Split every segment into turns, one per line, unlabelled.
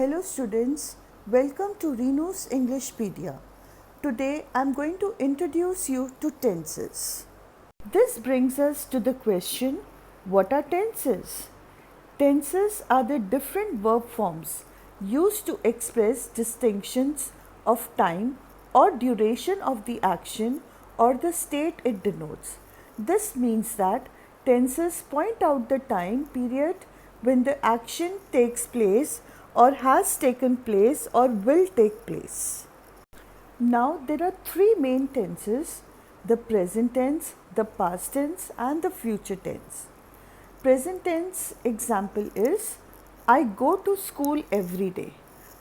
Hello students, welcome to Renu's Englishpedia. Today I am going to introduce you to tenses. This brings us to the question, what are tenses? Tenses are the different verb forms used to express distinctions of time or duration of the action or the state it denotes. This means that tenses point out the time period when the action takes place or has taken place or will take place. Now there are three main tenses: the present tense, the past tense and the future tense. Present tense example is I go to school every day.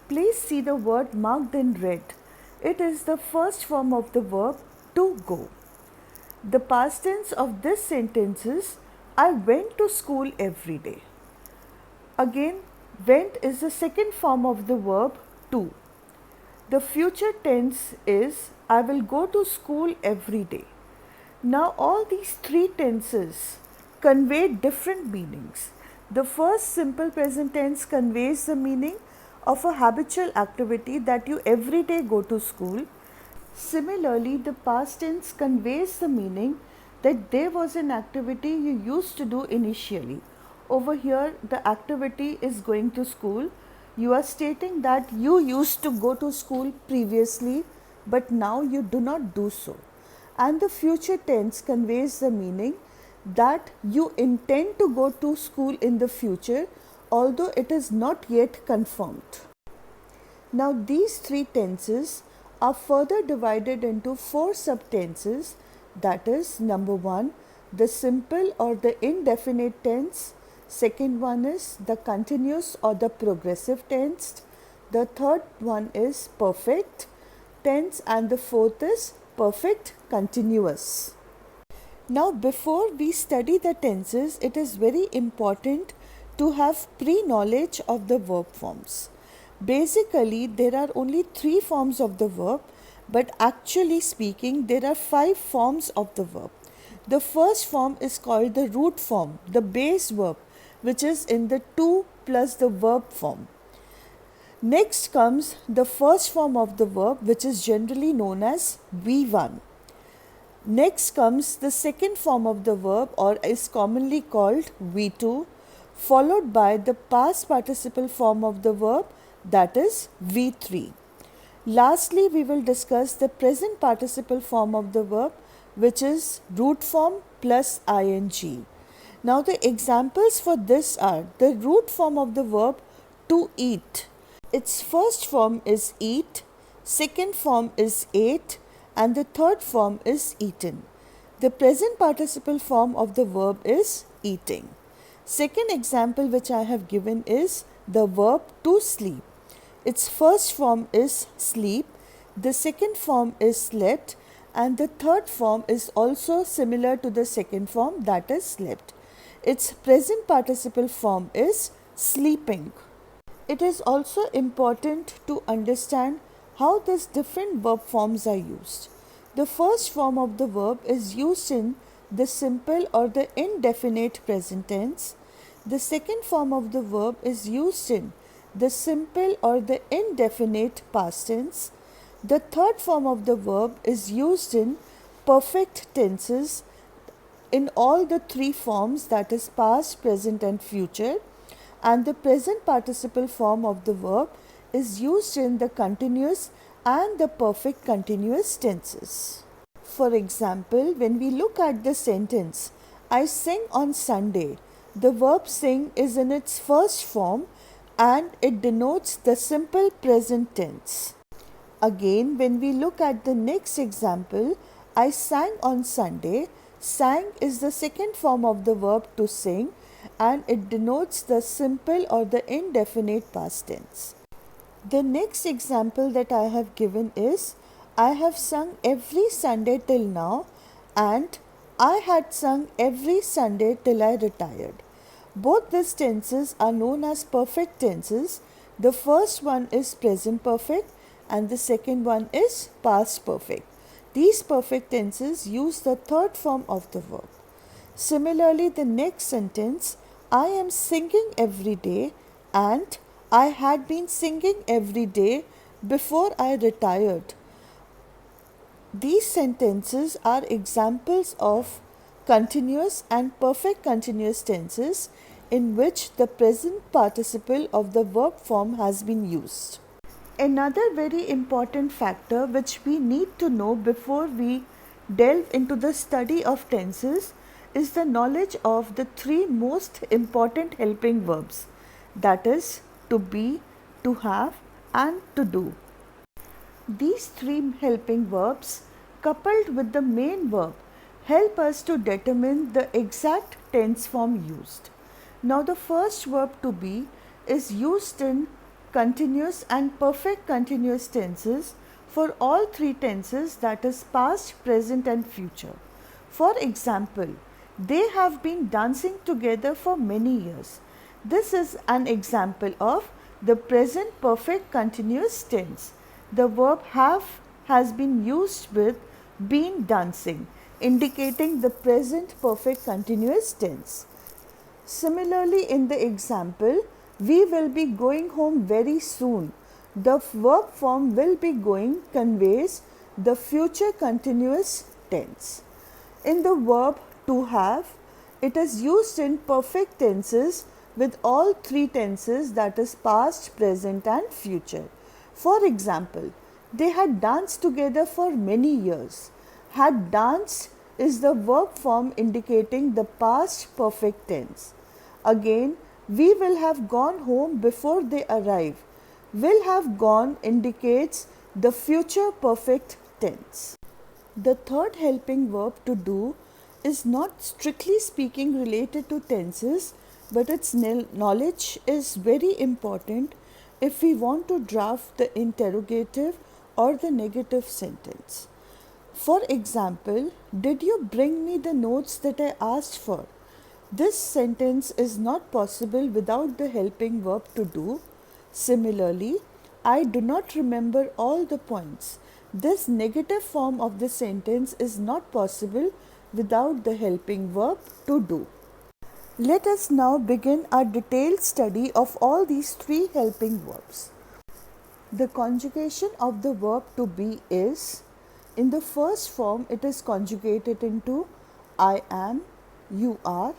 Please see the word marked in red. It is the first form of the verb to go. The past tense of this sentence is I went to school every day. Again, went is the second form of the verb to. The future tense is I will go to school every day. Now all these three tenses convey different meanings. The first simple present tense conveys the meaning of a habitual activity that you every day go to school. Similarly, the past tense conveys the meaning that there was an activity you used to do initially. Over here, the activity is going to school. You are stating that you used to go to school previously, but now you do not do so. And the future tense conveys the meaning that you intend to go to school in the future, although it is not yet confirmed. Now these three tenses are further divided into four subtenses, that is, number one, the simple or the indefinite tense. Second one is the continuous or the progressive tense. The third one is perfect tense and the fourth is perfect continuous. Now before we study the tenses, it is very important to have pre-knowledge of the verb forms. Basically, there are only three forms of the verb, but actually speaking, there are five forms of the verb. The first form is called the root form, the base verb, which is in the to plus the verb form. Next comes the first form of the verb, which is generally known as V1. Next comes the second form of the verb, or is commonly called V2, followed by the past participle form of the verb, that is V3. Lastly, we will discuss the present participle form of the verb, which is root form plus ing. Now the examples for this are the root form of the verb to eat. Its first form is eat, second form is ate, and the third form is eaten. The present participle form of the verb is eating. Second example which I have given is the verb to sleep. Its first form is sleep, the second form is slept, and the third form is also similar to the second form, that is slept. Its present participle form is sleeping. It is also important to understand how these different verb forms are used. The first form of the verb is used in the simple or the indefinite present tense. The second form of the verb is used in the simple or the indefinite past tense. The third form of the verb is used in perfect tenses in all the three forms, that is past, present and future, and the present participle form of the verb is used in the continuous and the perfect continuous tenses. For example, when we look at the sentence, I sing on Sunday, the verb sing is in its first form and it denotes the simple present tense. Again, when we look at the next example, I sang on Sunday, sang is the second form of the verb to sing and it denotes the simple or the indefinite past tense. The next example that I have given is I have sung every Sunday till now and I had sung every Sunday till I retired. Both these tenses are known as perfect tenses. The first one is present perfect and the second one is past perfect. These perfect tenses use the third form of the verb. Similarly, the next sentence, I am singing every day and I had been singing every day before I retired. These sentences are examples of continuous and perfect continuous tenses in which the present participle of the verb form has been used. Another very important factor which we need to know before we delve into the study of tenses is the knowledge of the three most important helping verbs, that is, to be, to have, and to do. These three helping verbs, coupled with the main verb, help us to determine the exact tense form used. Now, the first verb to be is used in continuous and perfect continuous tenses for all three tenses, that is past, present, and future. For example, they have been dancing together for many years. This is an example of the present perfect continuous tense. The verb have has been used with been dancing, indicating the present perfect continuous tense. Similarly, in the example, we will be going home very soon. The verb form will be going conveys the future continuous tense. In the verb to have, it is used in perfect tenses with all three tenses, that is past, present, and future. For example, they had danced together for many years. Had danced is the verb form indicating the past perfect tense. Again, we will have gone home before they arrive. Will have gone indicates the future perfect tense. The third helping verb to do is not strictly speaking related to tenses, but its knowledge is very important if we want to draft the interrogative or the negative sentence. For example, did you bring me the notes that I asked for? This sentence is not possible without the helping verb to do. Similarly, I do not remember all the points. This negative form of the sentence is not possible without the helping verb to do. Let us now begin our detailed study of all these three helping verbs. The conjugation of the verb to be is, in the first form it is conjugated into I am, you are,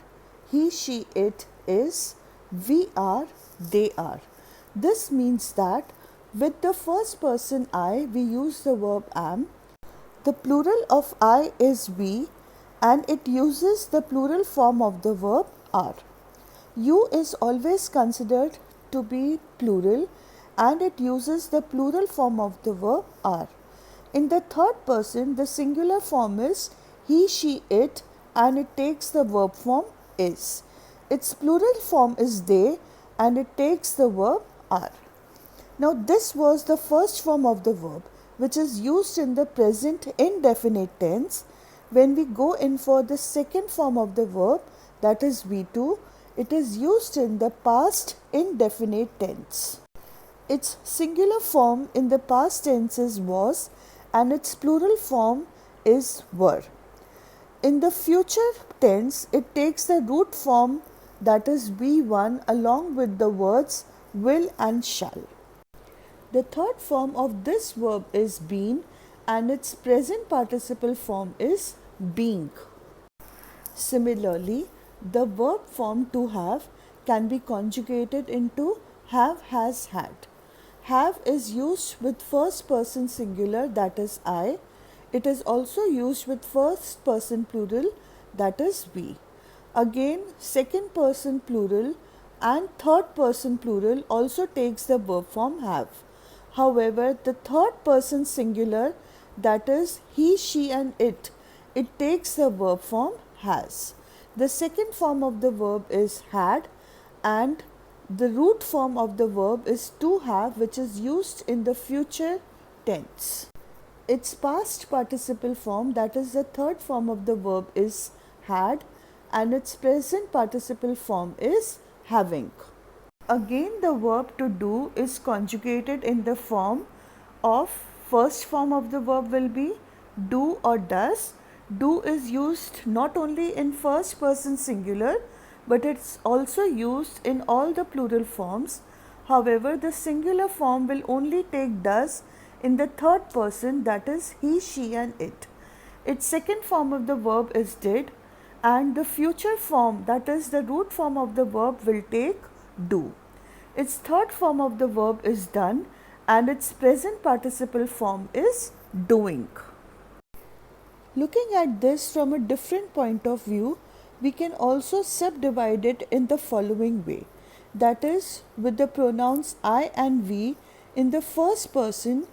he, she, it is, we are, they are. This means that with the first person I, we use the verb am. The plural of I is we, and it uses the plural form of the verb are. You is always considered to be plural, and it uses the plural form of the verb are. In the third person, the singular form is he, she, it, and it takes the verb form is. Its plural form is they, and it takes the verb are. Now, this was the first form of the verb, which is used in the present indefinite tense. When we go in for the second form of the verb, that is V2, it is used in the past indefinite tense. Its singular form in the past tense is was, and its plural form is were. In the future tense, it takes the root form, that is V1, along with the words will and shall. The third form of this verb is been, and its present participle form is being. Similarly, the verb form to have can be conjugated into have, has, had. Have is used with first person singular, that is I. It is also used with first person plural, that is we. Again, second person plural and third person plural also takes the verb form have. However, the third person singular, that is he, she, and it takes the verb form has. The second form of the verb is had, and the root form of the verb is to have, which is used in the future tense. Its past participle form, that is the third form of the verb, is had, and its present participle form is having. Again, the verb to do is conjugated in the form of first form of the verb will be do or does. Do is used not only in first person singular, but it's also used in all the plural forms. However, the singular form will only take does in the third person, that is he, she and it. Its second form of the verb is did, and the future form, that is the root form of the verb, will take do. Its third form of the verb is done, and its present participle form is doing. Looking at this from a different point of view, we can also subdivide it in the following way. That is, with the pronouns I and we, in the first person,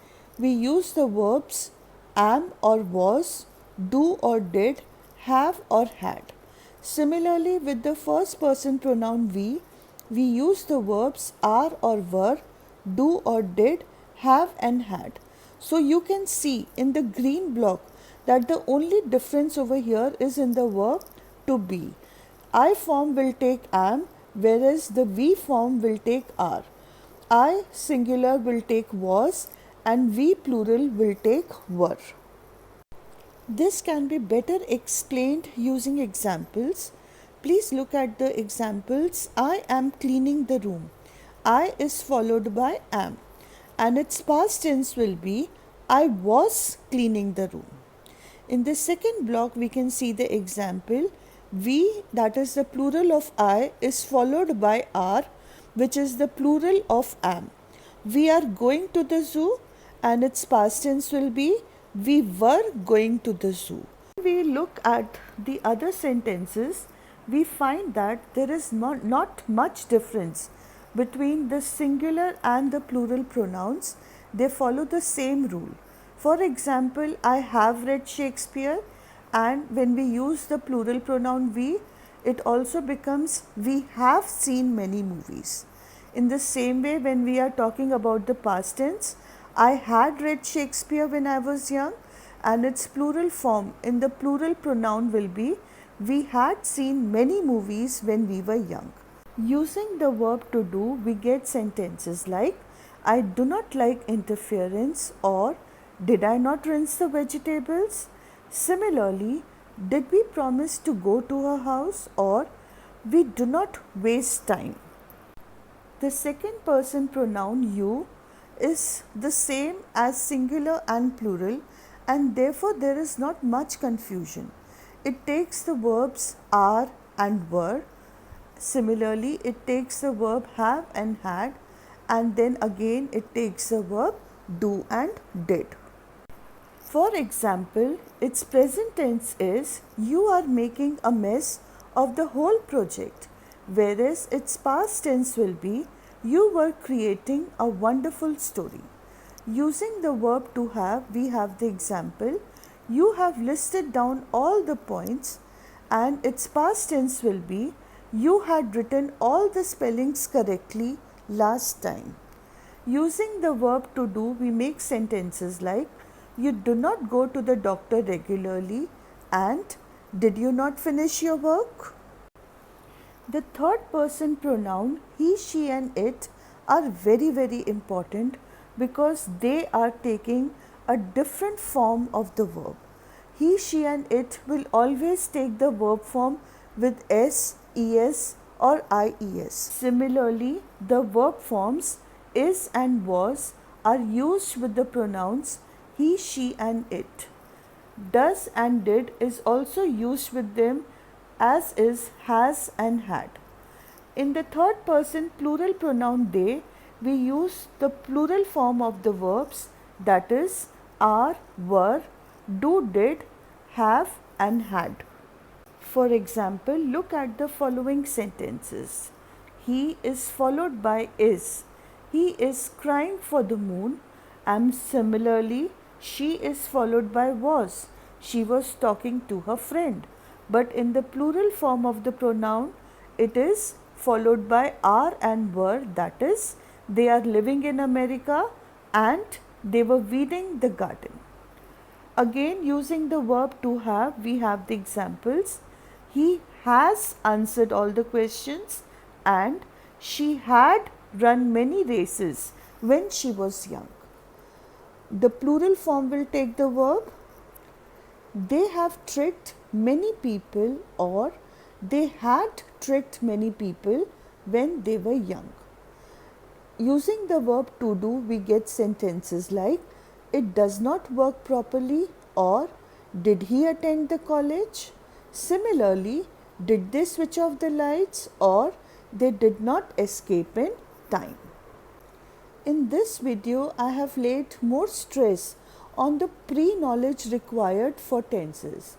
we use the verbs am or was, do or did, have or had. Similarly, with the first person pronoun we use the verbs are or were, do or did, have and had. So you can see in the green block that the only difference over here is in the verb to be. I form will take am, whereas the we form will take are. I singular will take was, and we plural will take were. This can be better explained using examples. Please look at the examples. I am cleaning the room. I is followed by am, and its past tense will be I was cleaning the room. In the second block, we can see the example. We, that is the plural of I, is followed by are, which is the plural of am. We are going to the zoo, and its past tense will be we were going to the zoo. When we look at the other sentences, we find that there is not much difference between the singular and the plural pronouns. They follow the same rule. For example, I have read Shakespeare, and when we use the plural pronoun we, it also becomes we have seen many movies. In the same way, when we are talking about the past tense, I had read Shakespeare when I was young, and its plural form in the plural pronoun will be we had seen many movies when we were young. Using the verb to do, we get sentences like I do not like interference, or did I not rinse the vegetables? Similarly, did we promise to go to her house, or we do not waste time? The second person pronoun you is the same as singular and plural, and therefore there is not much confusion. It takes the verbs are and were. Similarly, it takes the verb have and had, and then again it takes the verb do and did. For example, its present tense is you are making a mess of the whole project, whereas its past tense will be you were creating a wonderful story. Using the verb to have, we have the example you have listed down all the points, and its past tense will be you had written all the spellings correctly last time. Using the verb to do, we make sentences like you do not go to the doctor regularly, and did you not finish your work? The third person pronoun he, she and it are very important because they are taking a different form of the verb. He, she and it will always take the verb form with s, es or ies. Similarly, the verb forms is and was are used with the pronouns he, she and it. Does and did is also used with them, as is has and had. In the third person plural pronoun they, we use the plural form of the verbs, that is are, were, do, did, have and had. For example, look at the following sentences. He is followed by is. He is crying for the moon, and similarly she is followed by was. She was talking to her friend. But in the plural form of the pronoun, it is followed by are and were, that is they are living in America and they were weeding the garden. Again, using the verb to have, we have the examples. He has answered all the questions, and she had run many races when she was young. The plural form will take the verb. They have tricked many people, or they had tricked many people when they were young. Using the verb to do, we get sentences like it does not work properly or did he attend the college? Similarly, did they switch off the lights or they did not escape in time? In this video, I have laid more stress on the pre-knowledge required for tenses.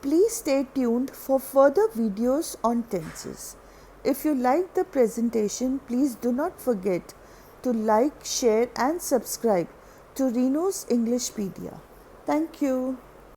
Please stay tuned for further videos on tenses. If you like the presentation, please do not forget to like, share and subscribe to Reno's Englishpedia. Thank you.